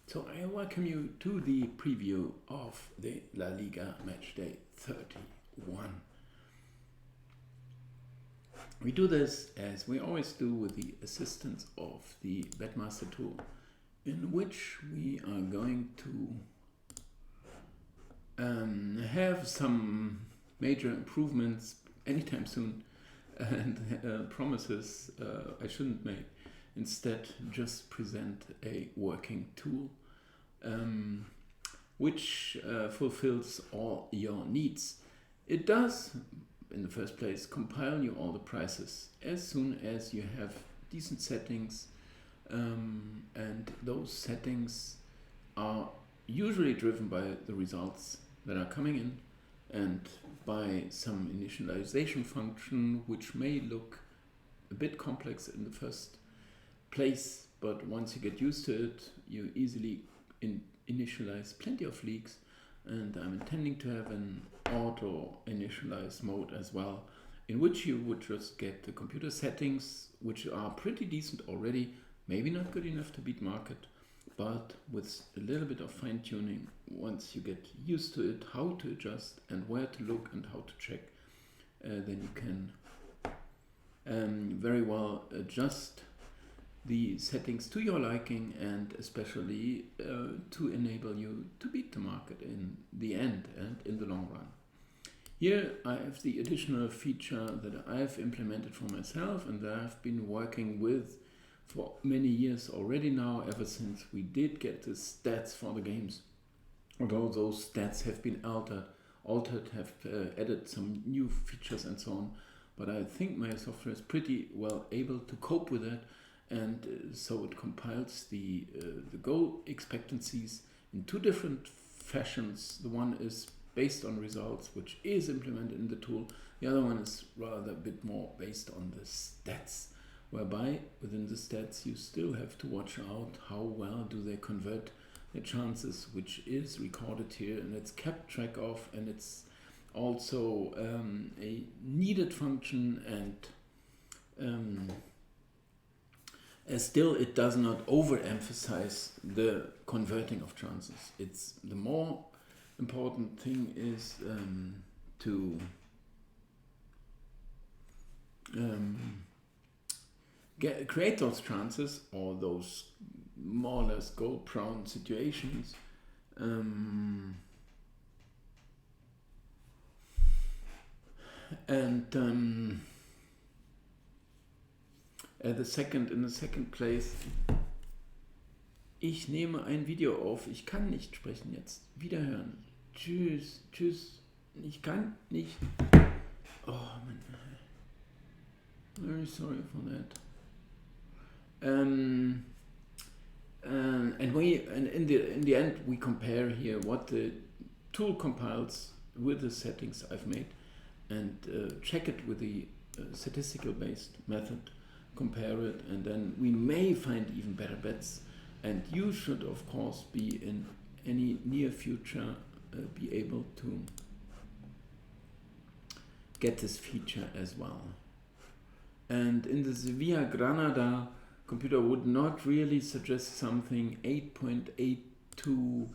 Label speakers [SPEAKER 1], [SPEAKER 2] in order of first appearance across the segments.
[SPEAKER 1] So I welcome you to the preview of the La Liga matchday 31. We do this as we always do with the assistance of the Betmaster Tool, in which we are going to have some major improvements anytime soon, and promises I shouldn't make. Instead, just present a working tool which fulfills all your needs. It does, in the first place, compile you all the prices as soon as you have decent settings, and those settings are usually driven by the results that are coming in and by some initialization function which may look a bit complex in the first place, but once you get used to it, you easily initialize plenty of leagues, and I'm intending to have an auto initialize mode as well, in which you would just get the computer settings, which are pretty decent already, maybe not good enough to beat market, but with a little bit of fine-tuning, once you get used to it, how to adjust and where to look and how to check, then you can very well adjust the settings to your liking, and especially to enable you to beat the market in the end and in the long run. Here I have the additional feature that I've implemented for myself and that I've been working with for many years already now, ever since we did get the stats for the games. Although those stats have been altered, have added some new features and so on, but I think my software is pretty well able to cope with that. And so it compiles the goal expectancies in two different fashions. The one is based on results, which is implemented in the tool. The other one is rather a bit more based on the stats, whereby within the stats you still have to watch out how well do they convert the chances, which is recorded here and it's kept track of, and it's also a needed function, and still, it does not overemphasize the converting of chances. It's the more important thing is to create those chances, or those more or less goal-prone situations, and in the second place, ich nehme ein Video auf. Ich kann nicht sprechen jetzt. Wiederhören. Tschüss, tschüss. Ich kann nicht. Oh man. Very sorry for that. And in the end we compare here what the tool compiles with the settings I've made, and check it with the statistical based method. Compare it, and then we may find even better bets, and you should of course be in any near future be able to get this feature as well. And in the Sevilla Granada, computer would not really suggest something. 8.82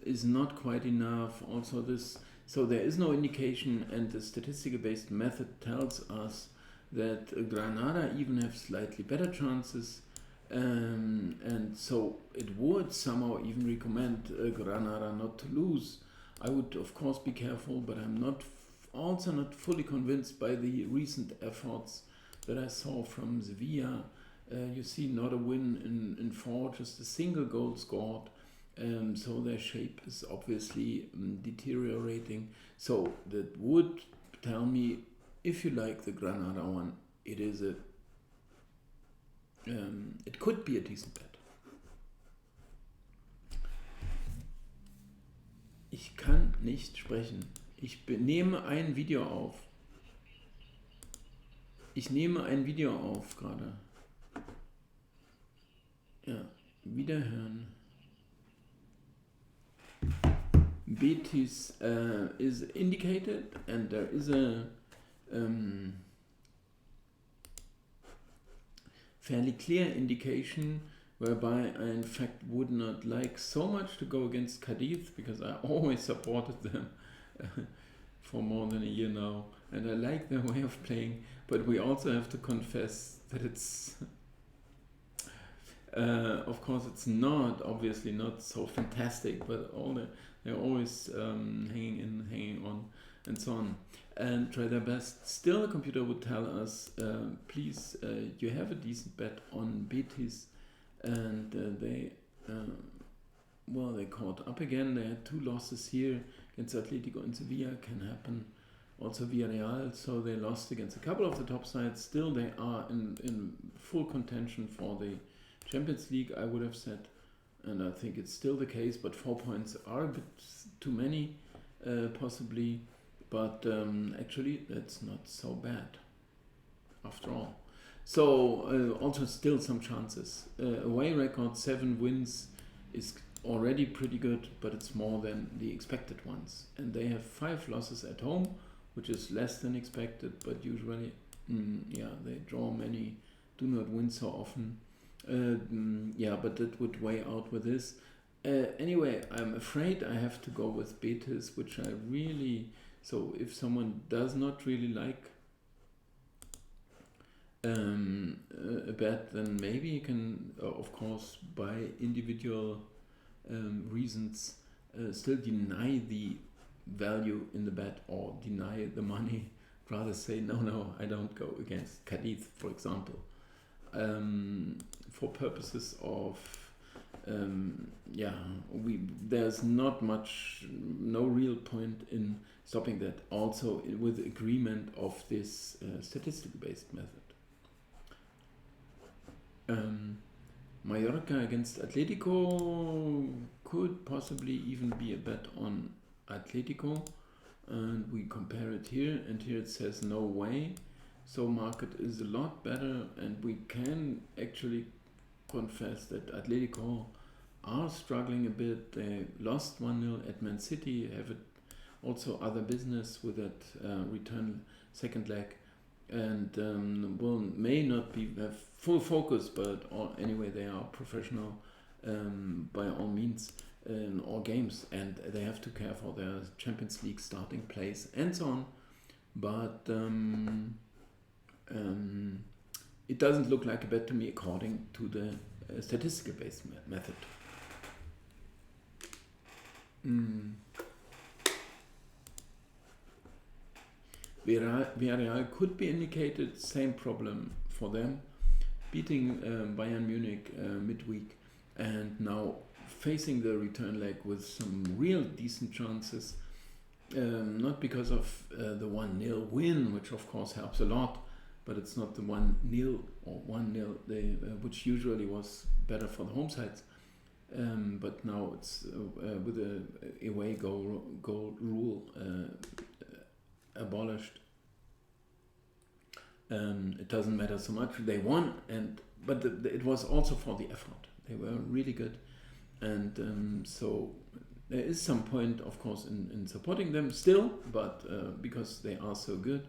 [SPEAKER 1] is not quite enough. Also this, so there is no indication, and the statistical based method tells us that Granada even have slightly better chances, and so it would somehow even recommend Granada not to lose. I would of course be careful, but I'm also not fully convinced by the recent efforts that I saw from Sevilla. You see, not a win in 4, just a single goal scored, so their shape is obviously deteriorating. So that would tell me, if you like the Granada one, it is it could be a decent bet. Ich kann nicht sprechen. Ich nehme ein Video auf. Ich nehme ein Video auf gerade. Ja, wiederhören. Betis is indicated, and there is a fairly clear indication whereby I in fact would not like so much to go against Cadiz because I always supported them for more than a year now, and I like their way of playing, but we also have to confess that it's of course it's not, obviously not so fantastic, but they're always hanging on and so on, and try their best. Still, the computer would tell us, please, you have a decent bet on Betis, and they caught up again. They had 2 losses here against Atletico and Sevilla, can happen. Also Villarreal, so they lost against a couple of the top sides. Still, they are in full contention for the Champions League, I would have said, and I think it's still the case, but 4 points are a bit too many, possibly, but actually that's not so bad after all. So also still some chances. Away record 7 wins is already pretty good, but it's more than the expected ones. And they have 5 losses at home, which is less than expected, but usually, they draw many, do not win so often. But that would weigh out with this. Anyway, I'm afraid I have to go with Betis, which I really... So if someone does not really like a bet, then maybe you can, of course, by individual reasons, still deny the value in the bet or deny the money. Rather say, no, I don't go against Cadiz, for example. For purposes of there's no real point in stopping that, also with agreement of this statistical based method. Mallorca against Atletico could possibly even be a bet on Atletico, and we compare it here, and here it says no way. So market is a lot better, and we can actually confess that Atletico are struggling a bit. They lost 1-0 at Man City, have also other business with that return second leg, and may not have full focus, but anyway they are professional by all means in all games, and they have to care for their Champions League starting place and so on. But it doesn't look like a bet to me according to the statistical based method. Villarreal could be indicated, same problem for them, beating Bayern Munich midweek, and now facing the return leg with some real decent chances, not because of the 1-0 win, which of course helps a lot, but it's not the 1-0 or 1-0 which usually was better for the home sides. But now it's with the away goal rule abolished. It doesn't matter so much. They won, but it was also for the effort. They were really good, and so there is some point, of course, in supporting them still, but because they are so good.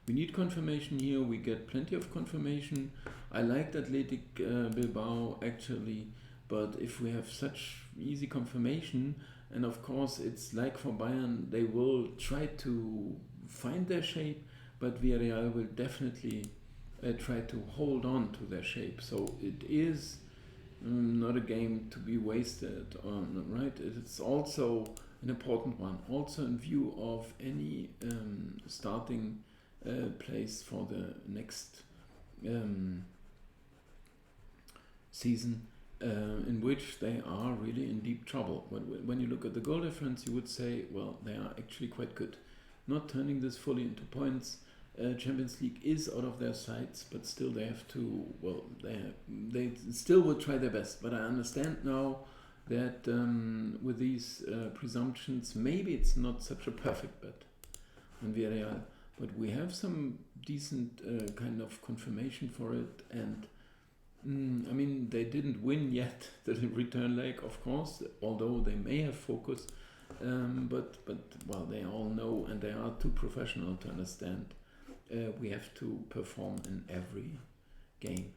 [SPEAKER 1] We need confirmation here. We get plenty of confirmation. I liked Athletic Bilbao actually, but if we have such easy confirmation, and of course it's like for Bayern, they will try to find their shape, but Villarreal will definitely try to hold on to their shape. So it is not a game to be wasted on, right? It's also an important one, also in view of any starting place for the next season, in which they are really in deep trouble. When you look at the goal difference, you would say, well, they are actually quite good. Not turning this fully into points. Champions League is out of their sights, but still they have to, well, they still will try their best. But I understand now that with these presumptions, maybe it's not such a perfect bet on Villarreal. But we have some decent kind of confirmation for it, and I mean, they didn't win yet the return leg, of course, although they may have focus, but well, they all know, and they are too professional to understand. We have to perform in every game.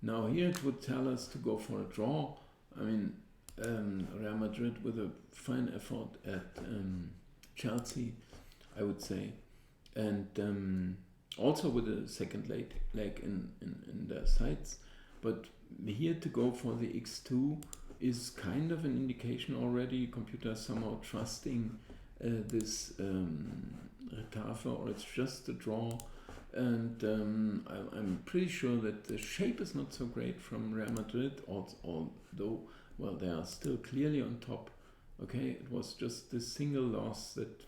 [SPEAKER 1] Now here it would tell us to go for a draw. I mean, Real Madrid with a fine effort at Chelsea, I would say, and also with a second leg in their sights. But here to go for the x2 is kind of an indication already. Computer somehow trusting this Retafe, or it's just a draw. And I'm pretty sure that the shape is not so great from Real Madrid, although, well, they are still clearly on top. Okay, it was just this single loss that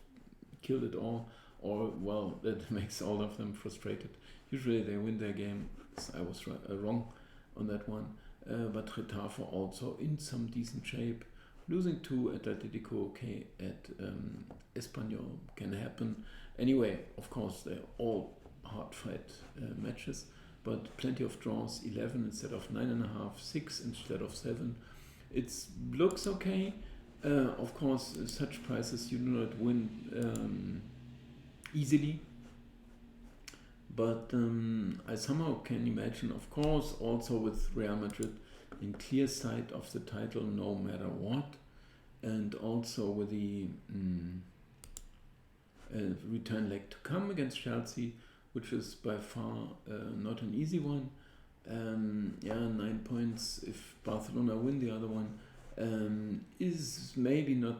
[SPEAKER 1] killed it all, or, well, that makes all of them frustrated. Usually they win their game. I was wrong on that one. But Retafe also in some decent shape. Losing to Atletico, okay, at Espanyol can happen. Anyway, of course, they're all hard fight matches, but plenty of draws, 11 instead of 9.5, 6 instead of 7. It looks okay. Of course, such prices you do not win easily, but I somehow can imagine, of course, also with Real Madrid in clear sight of the title no matter what, and also with the return leg to come against Chelsea, which is by far not an easy one. 9 points if Barcelona win the other one is maybe not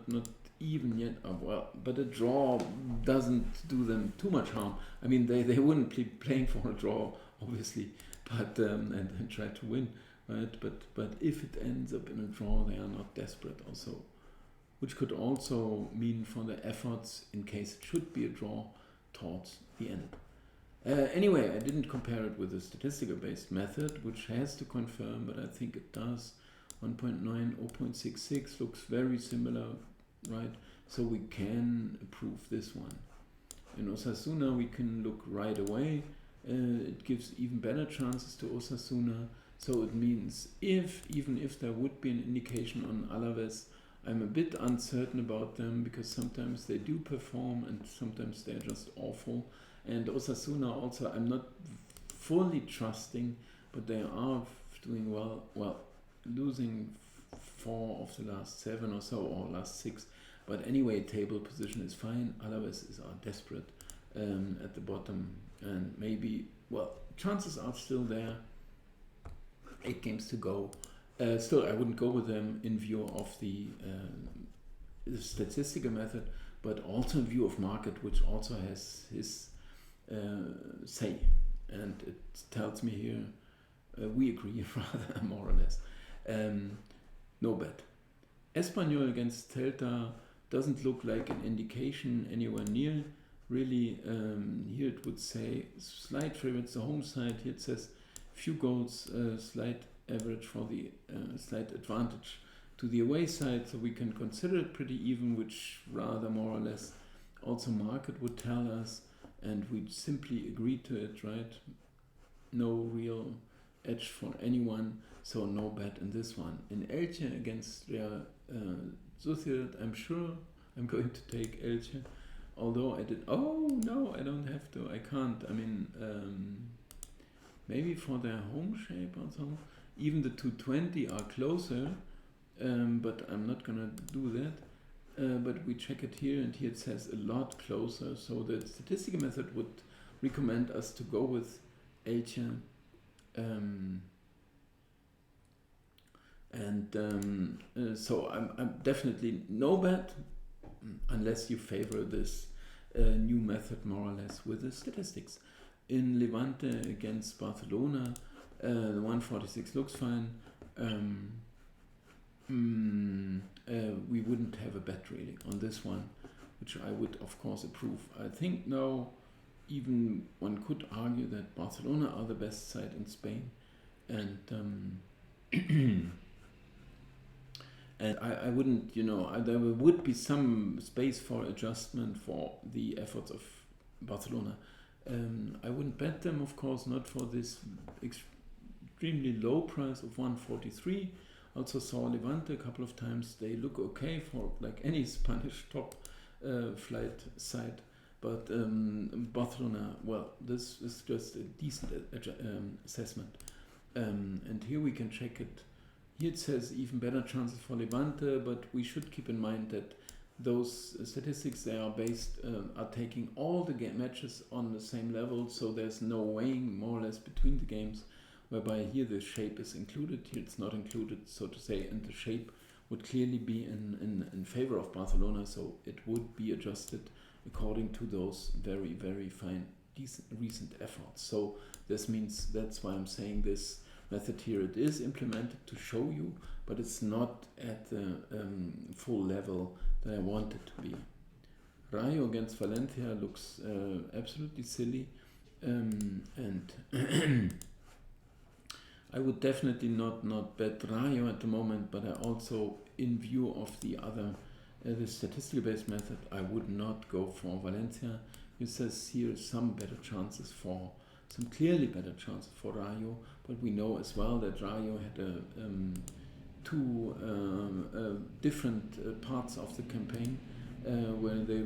[SPEAKER 1] even yet. Well, but a draw doesn't do them too much harm. I mean, they wouldn't be playing for a draw, obviously, but and try to win, right? But if it ends up in a draw, they are not desperate also, which could also mean for the efforts in case it should be a draw towards the end. Anyway, I didn't compare it with the statistical based method, which has to confirm, but I think it does. 1.9, 0.66 looks very similar, right? So we can approve this one. In Osasuna, we can look right away. It gives even better chances to Osasuna. So it means even if there would be an indication on Alaves, I'm a bit uncertain about them because sometimes they do perform and sometimes they're just awful. And Osasuna also, I'm not fully trusting, but they are doing well. Well, losing 4 of the last 7 or so, or last 6. But anyway, table position is fine. Alaves are desperate at the bottom. And maybe, well, chances are still there. 8 games to go. Still, I wouldn't go with them in view of the statistical method, but also in view of market, which also has his say, and it tells me here we agree rather more or less. No bet. Espanyol against Celta doesn't look like an indication anywhere near. Really, here it would say slight favorites the home side. Here it says few goals, slight average for the slight advantage to the away side. So we can consider it pretty even, which rather more or less also market would tell us. And we simply agree to it, right? No real edge for anyone, so no bet in this one. In Elche against Real Sociedad, I'm sure I'm going to take Elche. Although I did... Oh, no, I don't have to. I can't. I mean, maybe for their home shape or so. Even the 220 are closer, but I'm not going to do that. But we check it here, and here it says a lot closer. So the statistical method would recommend us to go with Elche. So I'm definitely no bet, unless you favor this new method more or less with the statistics. In Levante against Barcelona, the 146 looks fine. We wouldn't have a bet really on this one, which I would of course approve. I think now even one could argue that Barcelona are the best side in Spain, and and I wouldn't, there would be some space for adjustment for the efforts of Barcelona. I wouldn't bet them, of course, not for this extremely low price of 143. Also saw Levante a couple of times. They look okay for like any Spanish top flight side. But Barcelona, well, this is just a decent assessment. And here we can check it. Here it says even better chances for Levante, but we should keep in mind that those statistics, they are based, are taking all the matches on the same level, so there's no weighing more or less between the games, whereby here the shape is included, here it's not included, so to say, and the shape would clearly be in favor of Barcelona, so it would be adjusted according to those very, very fine recent efforts. So this means, that's why I'm saying this method here, it is implemented to show you, but it's not at the full level that I want it to be. Rayo against Valencia looks absolutely silly, and I would definitely not bet Rayo at the moment, but I also, in view of the other, the statistical based method, I would not go for Valencia. It says here some better chances for, some clearly better chances for Rayo, but we know as well that Rayo had two different parts of the campaign where they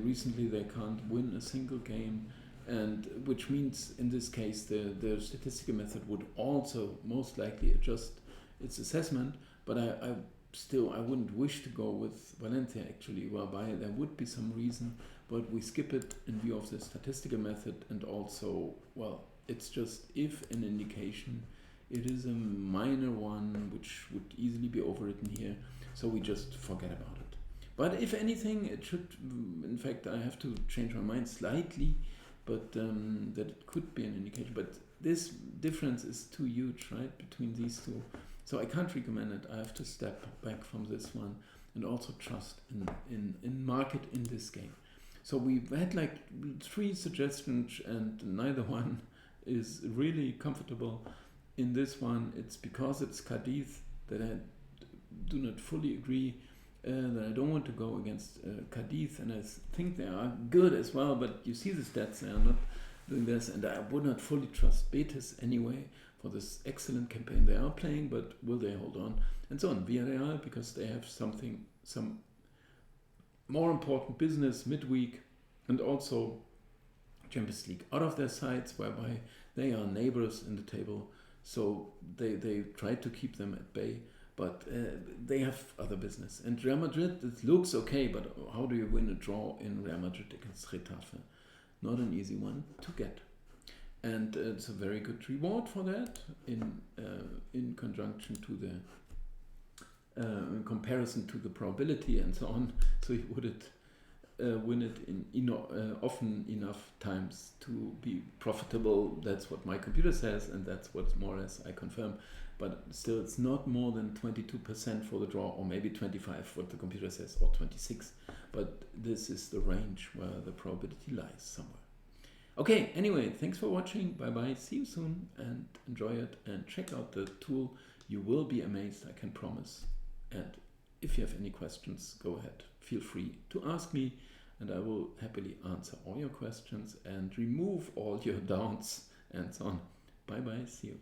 [SPEAKER 1] can't win a single game, and which means in this case the statistical method would also most likely adjust its assessment, but I still wouldn't wish to go with Valencia actually, whereby there would be some reason, but we skip it in view of the statistical method, and also, well, it's just if an indication. It is a minor one which would easily be overwritten here, so we just forget about it. But if anything, it should, in fact, I have to change my mind slightly, but that it could be an indication. But this difference is too huge, right, between these two. So I can't recommend it. I have to step back from this one and also trust in market in this game. So we've had like 3 suggestions and neither one is really comfortable. In this one, it's because it's Cadiz that I do not fully agree, that I don't want to go against Cadiz, and I think they are good as well, but you see the stats, they are not doing this, and I would not fully trust Betis anyway for this excellent campaign they are playing, but will they hold on? And so on. Villarreal, because they have some more important business midweek, and also Champions League out of their sides, whereby they are neighbors in the table. So they try to keep them at bay, but they have other business. And Real Madrid, it looks okay, but how do you win a draw in Real Madrid against Getafe? Not an easy one to get. And it's a very good reward for that in conjunction to the in comparison to the probability and so on. So you would win it often enough times to be profitable. That's what my computer says, and that's what more or less I confirm. But still, it's not more than 22% for the draw, or maybe 25, what the computer says, or 26. But this is the range where the probability lies somewhere. Okay, anyway, thanks for watching. Bye-bye. See you soon, and enjoy it. And check out the tool. You will be amazed, I can promise. And if you have any questions, go ahead. Feel free to ask me, and I will happily answer all your questions and remove all your doubts and so on. Bye bye, see you.